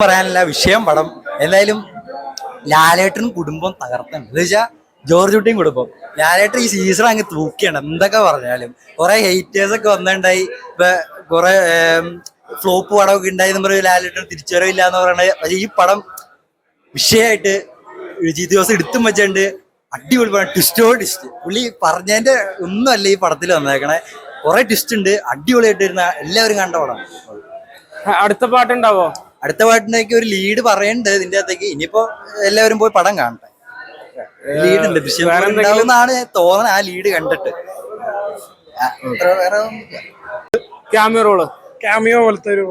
പറയാനില്ല വിഷയം പടം എന്തായാലും ലാലേട്ടനും കുടുംബം തകർത്തൻ എന്ന് വെച്ചാൽ ജോർജ് കുട്ടിയും കുടുംബം. ലാലേട്ടൻ ഈ സീസൺ അങ്ങ് തൂക്കിയാണ് എന്തൊക്കെ പറഞ്ഞാലും. കുറെ ഹെയ്റ്റേഴ്സ് ഒക്കെ വന്നിട്ടുണ്ടായി, ഇപ്പൊ കുറെ ഫ്ലോപ്പ് പടമൊക്കെ ഉണ്ടായി പറയും ലാലേട്ടൻ തിരിച്ചുവരവില്ല എന്ന് പറയണത്. പക്ഷെ ഈ പടം വിഷയമായിട്ട് ജിത്തു ദിവസം എടുത്തും വെച്ചുണ്ട്. അടിപൊളി പടം, ട്വിസ്റ്റോ ട്വിസ്റ്റ്. പുള്ളി പറഞ്ഞതിന്റെ ഒന്നും അല്ല ഈ പടത്തിൽ വന്നേക്കണേ. കുറെ ട്വിസ്റ്റ് ഉണ്ട്, അടിപൊളിയായിട്ട് ഇരുന്ന എല്ലാവരും കണ്ട പടം. അടുത്ത പാട്ടുണ്ടാവോ? അടുത്ത പാട്ടിനേക്ക് ഒരു ലീഡ് പറയുന്നുണ്ട് ഇതിന്റെ അകത്തേക്ക്. ഇനിയിപ്പോ എല്ലാവരും പോയി പടം കാണട്ടെ. ലീഡ് ഉണ്ട്, ദൃശ്യം ഉണ്ടാവുന്നാണ് തോന്നുന്നത് ആ ലീഡ് കണ്ടിട്ട്. വേറെ ക്യാമിയോ റോള്, ക്യാമിയോ പോലത്തെ ഒരു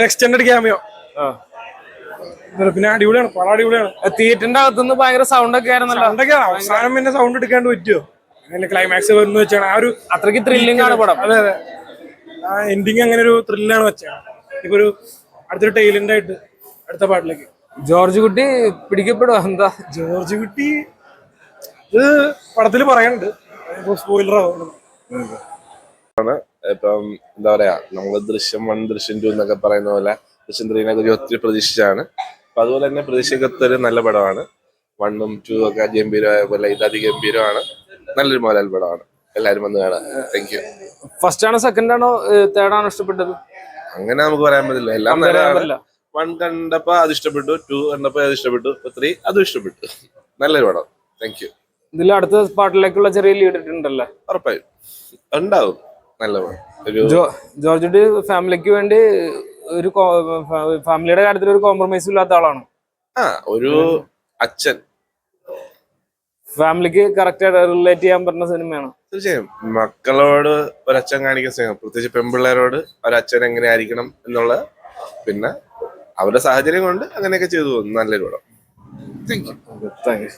എക്സ്റ്റൻഡഡ് ക്യാമിയോ. പിന്നെ അടിപൊളിയാണ്, പടം അടിപൊളിയാണ്. തിയേറ്ററിന്റെ അകത്തുനിന്ന് ഭയങ്കര സൗണ്ട് ഒക്കെ ആയിരുന്നല്ലോ. അവസാനം പിന്നെ സൗണ്ട് എടുക്കാണ്ട് പറ്റുമോ? അങ്ങനെ ക്ലൈമാക്സ് വരുന്ന വെച്ചാണ് ആ ഒരു അത്രയ്ക്ക് ത്രില്ലിംഗ് ആണ് പടം. അതെ അതെ, ആ എൻഡിങ് അങ്ങനെ ഒരു ത്രില്ലാണ് വെച്ചാണ്. ഇപ്പൊ ഒരു അടുത്തൊരു ടൈലന്റ് ആയിട്ട് അടുത്ത പാട്ടിലേക്ക് ജോർജ് കുട്ടി പിടിക്കപ്പെടുക എന്താ? ജോർജ് കുട്ടി ഇത് പടത്തിൽ പറയുന്നുണ്ട്, സ്പോയിലർ ആവുന്നു. ഇപ്പം എന്താ പറയാ, നമ്മള് ദൃശ്യം 1 ദൃശ്യം 2 എന്നൊക്കെ പറയുന്ന പോലെ ദൃശ്യം 3 കുറിച്ച് ഒത്തിരി പ്രതീക്ഷിച്ചാണ്. അപ്പൊ അതുപോലെ തന്നെ പ്രതീക്ഷിക്കാത്തൊരു നല്ല പടമാണ്. 1ഉം 2 ഒക്കെ ഗംഭീരമായ പോലെ ഇത് അതിഗംഭീരമാണ്. നല്ലൊരു മോഹൻലാൽ പടമാണ്. എല്ലാരും വന്ന് കാണാം. Thank you. ഫസ്റ്റ് ആണോ സെക്കൻഡ് ആണോ തേർഡ് ആണോ ഇഷ്ടപ്പെട്ടത്? അങ്ങനെ നമുക്ക് പറയാൻ പറ്റില്ല, എല്ലാം നല്ലതാണ്. 1 കണ്ടപ്പോ അത് ഇഷ്ടപ്പെട്ടു, 2 കണ്ടപ്പോ അത് ഇഷ്ടപ്പെട്ടു, 3 അതും ഇഷ്ടപ്പെട്ടു. നല്ലൊരു പടം. Thank you. ഇതിൽ അടുത്ത പാട്ടിലേക്കുള്ള ചെറിയ ലീഡ് ഇട്ടുണ്ടല്ലേ? ഉറപ്പായും ഉണ്ടാവും. നല്ല പടം. ജോർജ് കുട്ടി ഫാമിലിക്ക് വേണ്ടി ഒരു ഫാമിലിയുടെ കാര്യത്തിൽ ഒരു കോംപ്രമൈസും ഇല്ലാത്ത ആളാണ്. ഒരു അച്ഛൻ ഫാമിലിക്ക് കറക്റ്റ് ആയിട്ട് റിലേറ്റ് ചെയ്യാൻ പറ്റുന്ന സിനിമയാണ്. തീർച്ചയായും മക്കളോട് ഒരച്ഛൻ കാണിക്കുന്ന സ്നേഹം, പ്രത്യേകിച്ച് പെൺപിള്ളേരോട് ഒരച്ഛൻ എങ്ങനെ ആയിരിക്കണം എന്നുള്ള, പിന്നെ അവരുടെ സാഹചര്യം കൊണ്ട് അങ്ങനെയൊക്കെ ചെയ്തു പോകുന്നു. നല്ലൊരു പടം. Thank you.